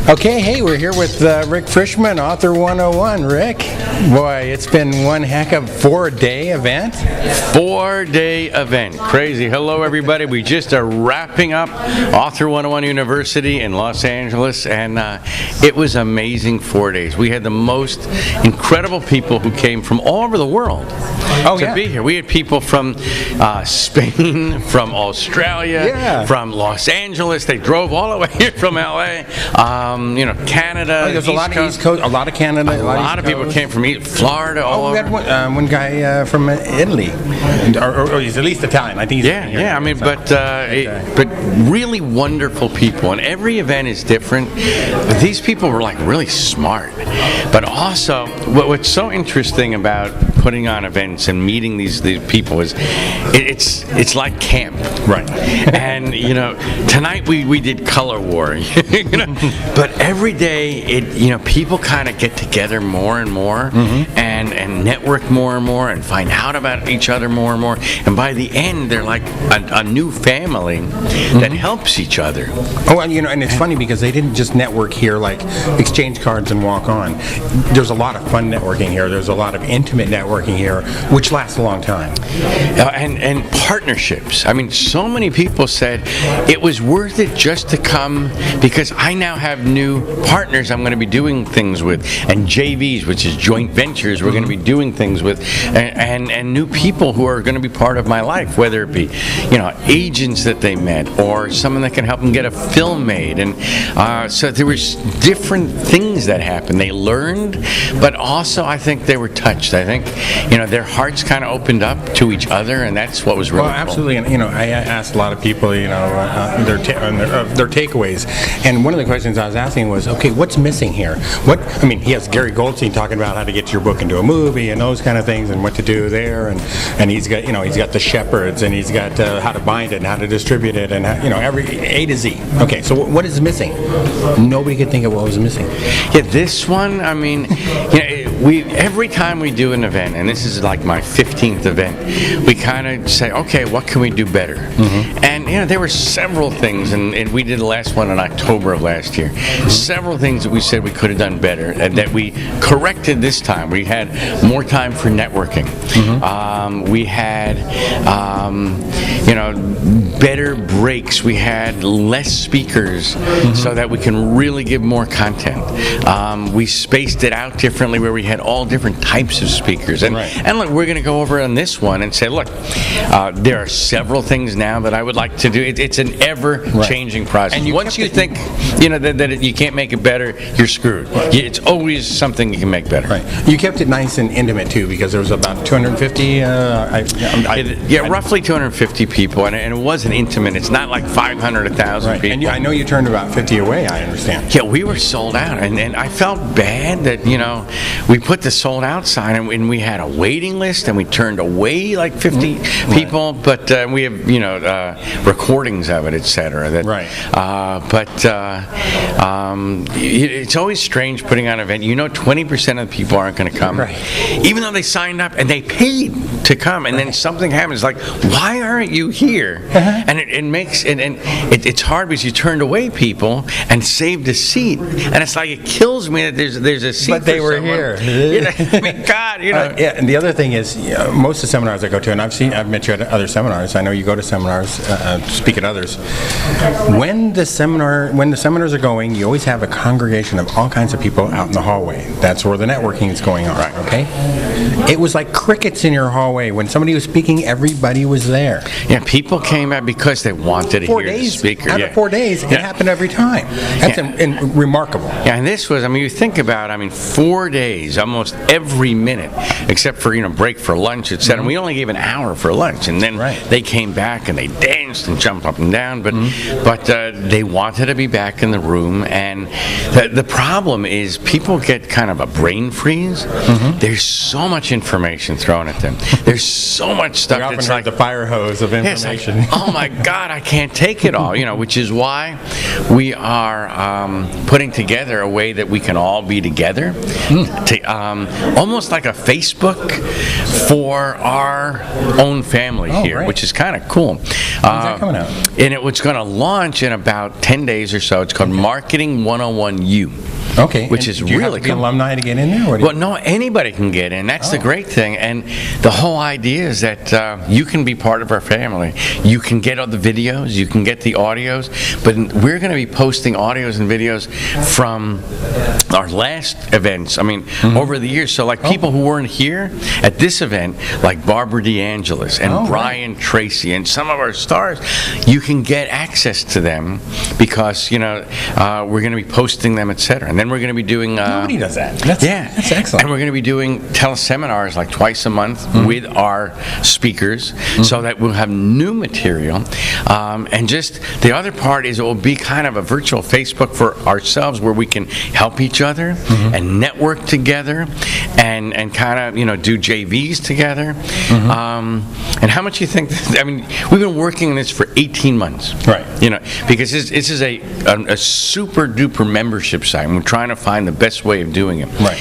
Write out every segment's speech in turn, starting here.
Okay, hey, we're here with Rick Frishman, Author 101. Rick, boy, it's been one heck of 4-day event. 4-day event. Crazy. Hello, everybody. We just are wrapping up Author 101 University in Los Angeles, and it was amazing 4 days. We had the most incredible people who came from all over the world to be here. We had people from Spain, from Australia, from Los Angeles. They drove all the way here from LA. Canada. There's a lot of East Coast, a lot of Canada. A lot of people came from Florida, all over. We had one guy from Italy, or he's at least Italian. I think he's I mean, but really wonderful people, and every event is different. But these people were like really smart. But also, what's so interesting about putting on events and meeting these people is it's like camp, right? And tonight we did color war, but every day people kind of get together more and more, and network more and more and find out about each other more and more, and by the end they're like a new family that helps each other. Oh, and it's funny because they didn't just network here, like exchange cards and walk on. There's a lot of fun networking here. There's a lot of intimate networking here, which lasts a long time. And partnerships. I mean, so many people said it was worth it just to come because I now have new partners I'm going to be doing things with, and JVs, which is joint ventures, we're going to be doing things with, and new people who are going to be part of my life, whether it be agents that they met or someone that can help them get a film made. And so there was different things that happened. They learned, but also I think they were touched. I think their hearts kind of opened up to each other, and that's what was really cool. Absolutely. And I asked a lot of people their takeaways, and one of the questions I was asking was, okay, what's missing here? He has Gary Goldstein talking about how to get your book into a movie and those kind of things and what to do there, and he's got the shepherds, and he's got how to bind it and how to distribute it, and every A to Z. Okay, so what is missing? Nobody could think of what was missing. Yeah, this one, every time we do an event, and this is like my 15th event, we kind of say, okay, what can we do better? And there were several things, and we did the last one in October of last year. Several things that we said we could have done better, and that we corrected this time. We had more time for networking. We had better breaks. We had less speakers so that we can really give more content. We spaced it out differently, where we had all different types of speakers. And look, we're going to go over on this one and say, look, there are several things now that I would like to do. It's an ever-changing process. And once you think that you can't make it better, you're screwed. It's always something you can make better. Right. You kept it nice and intimate too, because there was about 250. Roughly 250 people, and it wasn't intimate. It's not like 500, 1,000 people. And I know you turned about 50 away, I understand. Yeah, we were sold out, and I felt bad that we put the sold out sign, and we had a waiting list, and we turned away like 50 people, but we have recordings of it, etc. It's always strange putting on an event. 20% of the people aren't going to come, even though they signed up and they paid to come, and then something happens like, why aren't you here? And it makes it's hard because you turned away people and saved a seat, and it's like, it kills me that there's a seat. But they were here. God, and the other thing is, most of the seminars I go to, and I've met you at other seminars. I know you go to seminars, speak at others. When the seminars are going, you always have a congregation of all kinds of people out in the hallway. That's where the networking is going on. Okay. It was like crickets in your hallway. When somebody was speaking, everybody was there. Yeah, people came out because they wanted to hear the speaker. Out of 4 days, it happened every time. That's remarkable. Yeah, and this was, you think about, 4 days, almost every minute, except for, break for lunch, etc. And we only gave an hour for lunch, and then they came back and they danced and jumped up and down, but they wanted to be back in the room, and the problem is people get kind of a brain freeze. There's so much information thrown at them. There's so much stuff. We often heard the fire hose of information. Like, oh my God, I can't take it all. Which is why we are putting together a way that we can all be together, almost like a Facebook for our own family here, great. which is kind of cool. When's that coming out? And it's going to launch in about 10 days or so. It's called Marketing 101U. Okay. Which is do you really have to be cool. alumni to get in there? Or Well, no, anybody can get in. That's the great thing. And the whole idea is that you can be part of our family. You can get all the videos, you can get the audios, but we're going to be posting audios and videos from our last events, over the years. So like people who weren't here at this event, like Barbara DeAngelis and Brian Tracy and some of our stars, you can get access to them because, we're going to be posting them, etc. And then we're going to be doing... Nobody does that. That's excellent. And we're going to be doing teleseminars like twice a month with our speakers so that we'll have new material. And just the other part is it will be kind of a virtual Facebook for ourselves where we can help each other and network together and kind of, do JVs together. And how much you think... we've been working on this for 18 months. Right. Because this is a super duper membership site. And we're trying to find the best way of doing it. Right.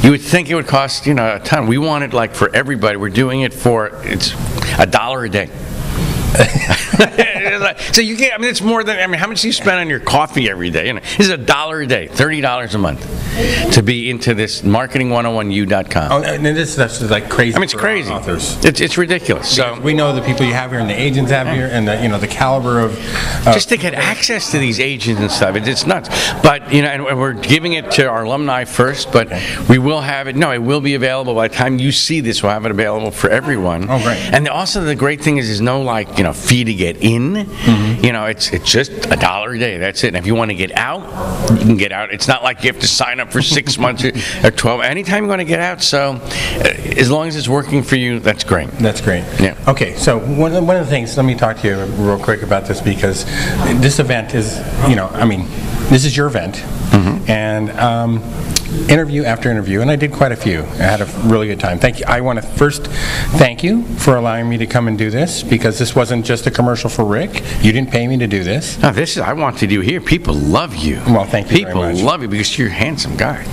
You would think it would cost, a ton. We want it like for everybody. We're doing it for, it's $1 a day. So you can't, it's more than, how much do you spend on your coffee every day? This is $1 a day, $30 a month to be into this marketing101u.com. Oh, and this stuff's like crazy. It's crazy. Authors. It's ridiculous. So we know the people you have here and the agents have here and the caliber of just to get access to these agents and stuff. It's nuts. But and we're giving it to our alumni first. But we will have it. No, it will be available by the time you see this. We'll have it available for everyone. Oh, great. And also the great thing is there's no fee to get in. It's just $1 a day. That's it. And if you want to get out, you can get out. It's not like you have to sign up for 6 months or 12. Anytime you want to get out. So as long as it's working for you, that's great. That's great. Yeah. Okay, so one of the things, let me talk to you real quick about this because this event is, this is your event. And interview after interview, and I did quite a few. I had a really good time. Thank you. I want to first thank you for allowing me to come and do this because this wasn't just a commercial for Rick. You didn't pay me to do this. No, I wanted you here. People love you. Well, thank you very much. People love you because you're a handsome guy.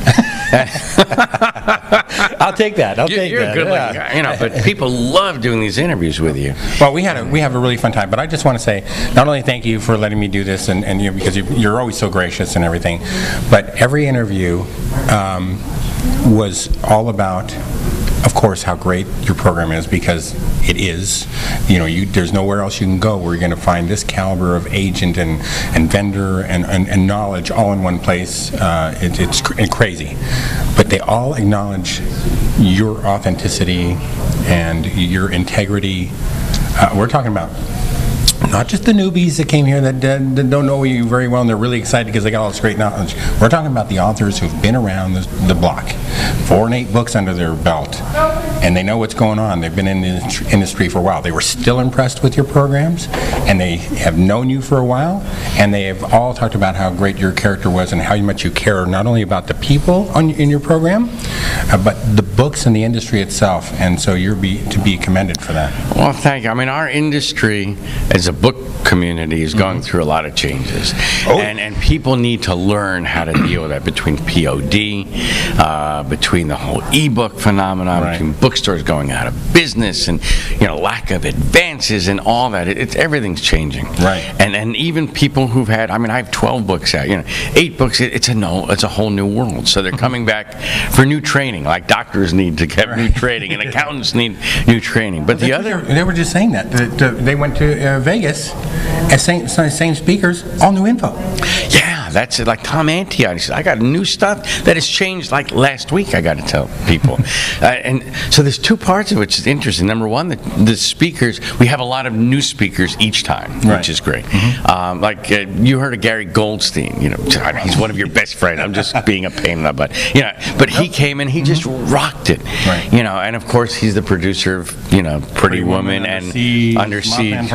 I'll take that. You're a good-looking guy, but people love doing these interviews with you. Well, we have a really fun time, but I just want to say, not only thank you for letting me do this, and because you're always so gracious and everything, but every interview was all about, of course, how great your program is, because it is. There's nowhere else you can go where you're going to find this caliber of agent and vendor and knowledge all in one place. It's crazy. But they all acknowledge your authenticity and your integrity. We're talking about not just the newbies that came here that don't know you very well and they're really excited because they got all this great knowledge. We're talking about the authors who've been around the block, 4 and 8 books under their belt, and they know what's going on. They've been in the industry for a while. They were still impressed with your programs, and they have known you for a while, and they have all talked about how great your character was and how much you care not only about the people in your program, but the books and the industry itself, and so you're to be commended for that. Well, thank you. Our industry as a book community is going through a lot of changes, and people need to learn how to deal with that between POD, between the whole ebook phenomenon, between bookstores going out of business, and lack of advances and all that. Everything's changing. Right. And even people who've had, I have 12 books out. 8 books. It's a whole new world. So they're coming back for new training, like doctors need to get new training, and accountants need new training. But they were just saying that they went to Vegas as same speakers, all new info. Yeah, that's it. Like Tom Antion, he said, I got new stuff that has changed like last week, I got to tell people. And so there's 2 parts of it, which is interesting. Number one, the speakers, we have a lot of new speakers each time, which is great. You heard of Gary Goldstein, he's one of your best friends. I'm just being a pain in the butt. But he came and he just rocked it. Right. And of course he's the producer of, Pretty Woman and Under Siege.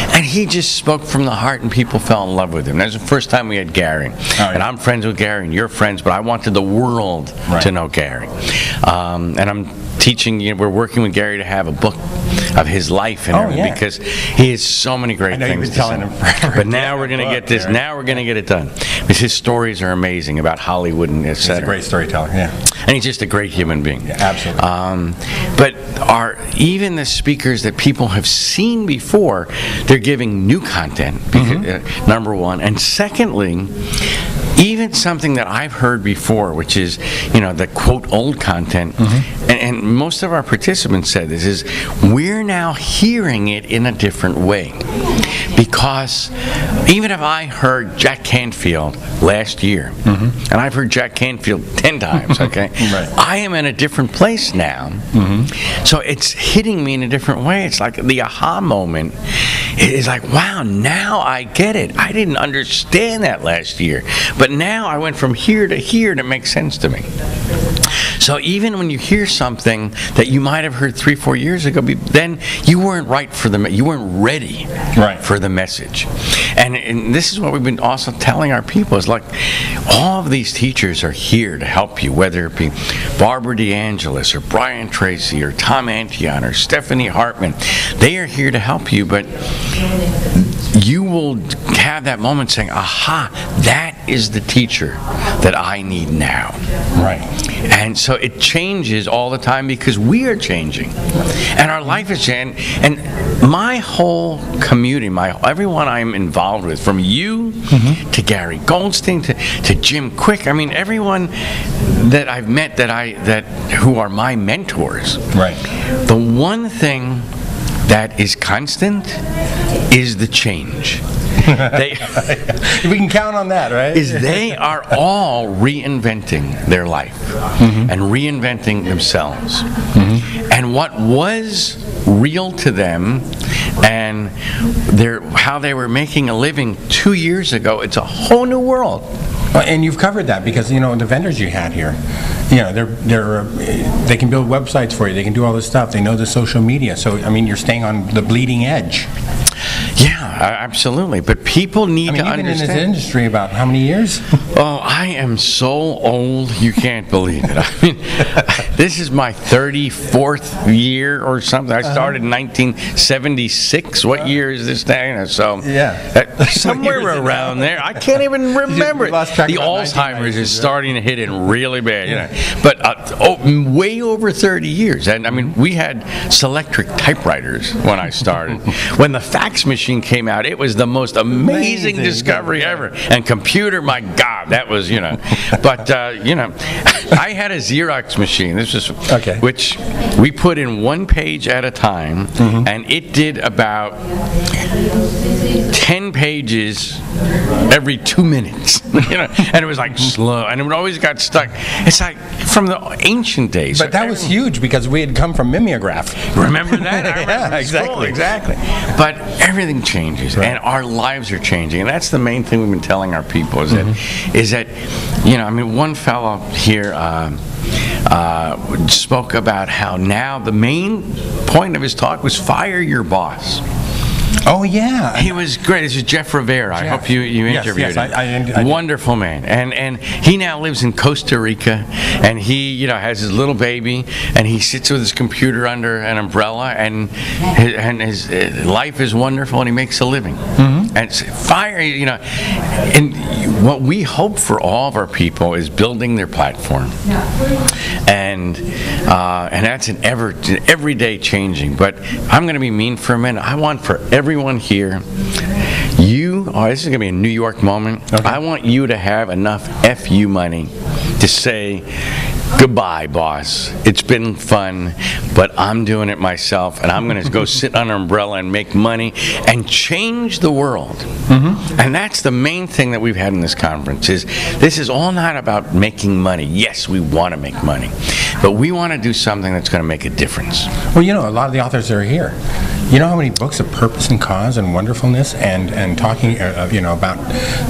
And he just spoke from the heart and people fell in love with him. That was the first time we had Gary. And I'm friends with Gary and you're friends, but I wanted the world to know Gary. And I'm teaching. We're working with Gary to have a book of his life and everything, because he has so many great things to say. But now we're going to get this. Now we're going to get it done, because his stories are amazing about Hollywood and etc. He's a great storyteller. Yeah, and he's just a great human being. Yeah, absolutely. But even the speakers that people have seen before, they're giving new content. Because, number one, and secondly, even something that I've heard before, which is, the quote old content, and most of our participants said this, is we're now hearing it in a different way. Because even if I heard Jack Canfield last year, and I've heard Jack Canfield 10 times, okay, Right. I am in a different place now. So it's hitting me in a different way. It's like the aha moment is like, wow, now I get it. I didn't understand that last year, but now I went from here to here, and it makes sense to me. So even when you hear something that you might have heard 3-4 years ago, then you weren't right for you weren't ready for the message. And this is what we've been also telling our people, is like, all of these teachers are here to help you, whether it be Barbara DeAngelis or Brian Tracy or Tom Antion or Stephanie Hartman. They are here to help you, but you will have that moment saying, aha, that is the teacher that I need now. Right. And so it changes all the time, because we are changing. And our life is changing. And my whole community, everyone I'm involved with, from you to Gary Goldstein to Jim Quick, I mean, everyone that I've met who are my mentors. Right. The one thing that is constant is the change. We can count on that, right? They are all reinventing their life and reinventing themselves. And what was real to them and how they were making a living 2 years ago, it's a whole new world. Well, and you've covered that, because the vendors you had here, they can build websites for you. They can do all this stuff. They know the social media. So I mean, you're staying on the bleeding edge. Yeah, absolutely. But people need to understand. You've been in this industry about how many years? Oh, I am so old, you can't believe it. I mean, this is my 34th year or something. I started in 1976. What year is this now? So somewhere around there. I can't even remember. The Alzheimer's is starting to hit it really bad. But way over 30 years. And I mean, we had Selectric typewriters when I started. When the fax machine came out, it was the most amazing discovery ever. And computer, my God, that was, But, I had a Xerox machine. This was, which we put in one page at a time, and it did about 10 pages every 2 minutes. And it was like slow, and it always got stuck. It's like from the ancient days. But that was huge, because we had come from mimeograph. Remember that? I remember exactly. But everything changes, and our lives are changing, and that's the main thing we've been telling our people is that one fellow here spoke about how now the main point of his talk was fire your boss. Oh, yeah. He was great. This is Jeff Rivera. I hope you interviewed him. I Wonderful man. And he now lives in Costa Rica, and he has his little baby, and he sits with his computer under an umbrella, and his life is wonderful, and he makes a living. And it's fire, and what we hope for all of our people is building their platform. And that's an everyday changing. But I'm going to be mean for a minute. I want for everyone here, this is going to be a New York moment. I want you to have enough FU money to say, goodbye, boss. It's been fun, but I'm doing it myself, and I'm going to go sit under an umbrella and make money and change the world. And that's the main thing that we've had in this conference, is this is all not about making money. Yes, we want to make money, but we want to do something that's going to make a difference. Well, a lot of the authors that are here, you know how many books of purpose and cause and wonderfulness and talking, about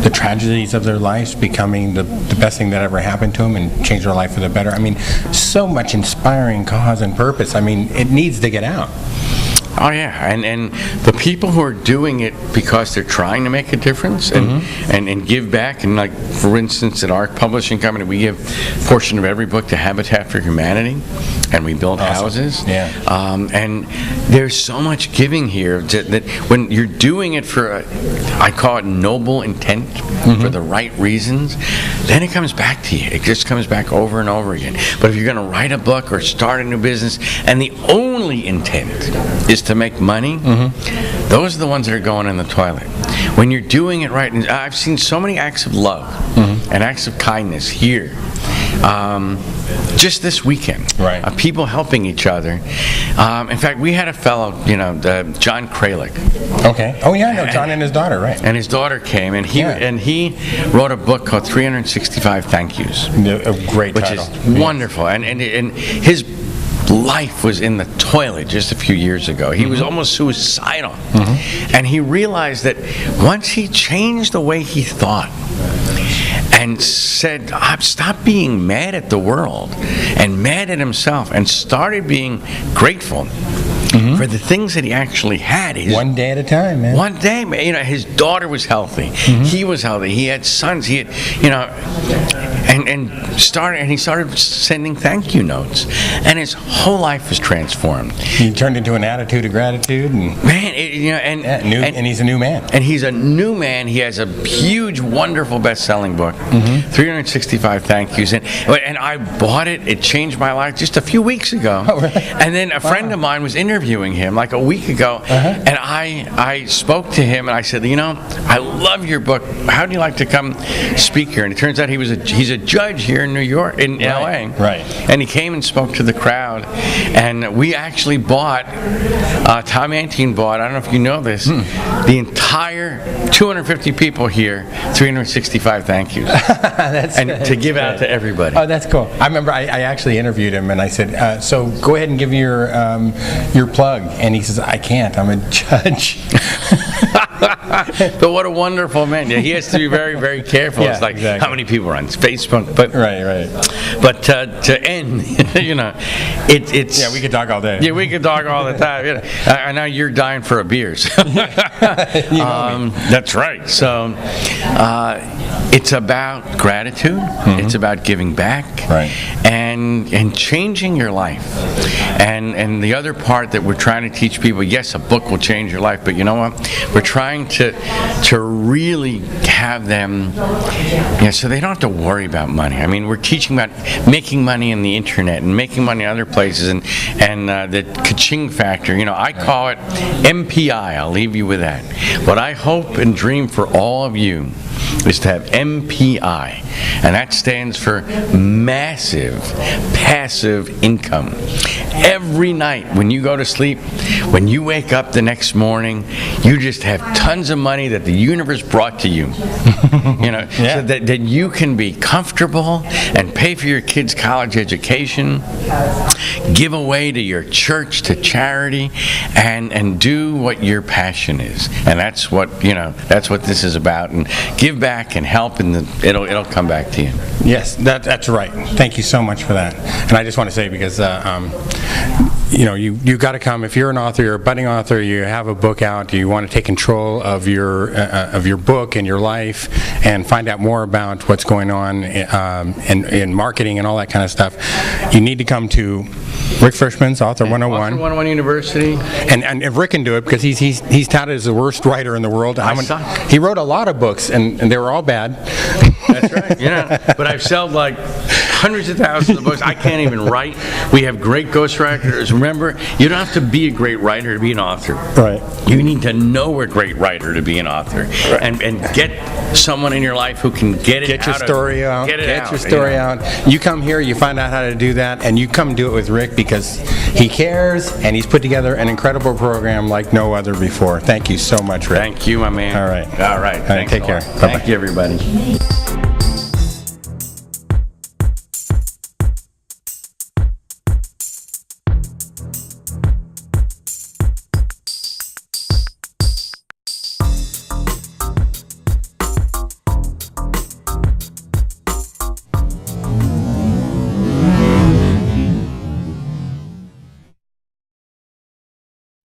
the tragedies of their lives becoming the best thing that ever happened to them and change their life for the better. I mean, so much inspiring cause and purpose. I mean, it needs to get out. Oh yeah, and the people who are doing it because they're trying to make a difference and give back, and like for instance at our publishing company we give a portion of every book to Habitat for Humanity, and we build houses. Yeah. And there's so much giving here that when you're doing it for I call it noble intent, for the right reasons, then it comes back to you. It just comes back over and over again. But if you're going to write a book or start a new business and the only intent is to make money, those are the ones that are going in the toilet. When you're doing it right, and I've seen so many acts of love and acts of kindness here. Just this weekend, right? People helping each other. In fact, we had a fellow, John Kralik. Okay. Oh yeah, I know John and his daughter, right? And his daughter came, and he wrote a book called 365 Thank Yous. A great title. Which is wonderful, and his life was in the toilet just a few years ago. He was almost suicidal, and he realized that once he changed the way he thought and said, stop being mad at the world and mad at himself, and started being grateful for the things that he actually had. One day at a time, man. One day, his daughter was healthy. He was healthy. He had sons. He had, and he started sending thank you notes, and his whole life was transformed. He turned into an attitude of gratitude, and and he's a new man. And he's a new man. He has a huge, wonderful, best-selling book, 365 Thank Yous, and I bought it. It changed my life just a few weeks ago. Oh, really? And then a friend of mine was interviewing him like a week ago, and I spoke to him and I said, I love your book. How do you like to come speak here? And it turns out he's a judge here in New York, in LA. Right. And he came and spoke to the crowd, and we actually bought, Tom Antine bought, I don't know if you know this, the entire 250 people here, 365 thank yous. To give out to everybody. Oh, that's cool. I remember I actually interviewed him, and I said, so go ahead and give me your plug. And he says, I can't, I'm a judge. But what a wonderful man. Yeah, he has to be very, very careful. It's like how many people are on Facebook. But right. But to end, it's we could talk all day. Yeah, we could talk all the time. I know you're dying for a beer. So. That's right. So it's about gratitude. It's about giving back. Right. And changing your life. And the other part that we're trying to teach people, yes, a book will change your life, but you know what? We're trying to really have them, so they don't have to worry about money. I mean, we're teaching about making money in the internet and making money in other places, and the ka-ching factor. I call it MPI. I'll leave you with that. What I hope and dream for all of you is to have MPI, and that stands for massive passive income. Every night when you go to sleep, when you wake up the next morning, you just have tons of money that the universe brought to you. So that you can be comfortable and pay for your kids' college education, give away to your church, to charity, and do what your passion is. And that's what this is about. And give back and help, and it'll come back to you. Yes, that's right. Thank you so much for that. And I just want to say, because you've got to come. If you're an author, you're a budding author, you have a book out, you want to take control of your book and your life, and find out more about what's going on in marketing and all that kind of stuff, you need to come to Rick Frishman's Author 101. Author 101 University. And if Rick can do it, because he's touted as the worst writer in the world. He wrote a lot of books, and they were all bad. That's right. But I've sold like hundreds of thousands of books. I can't even write. We have great ghostwriters. Remember, you don't have to be a great writer to be an author. Right. You need to know a great writer to be an author. Right. And get someone in your life who can get your story out. Get your story out. You come here, you find out how to do that, and you come do it with Rick, because he cares, and he's put together an incredible program like no other before. Thank you so much, Rick. Thank you, my man. All right. Take care. Bye-bye. Thank you, everybody.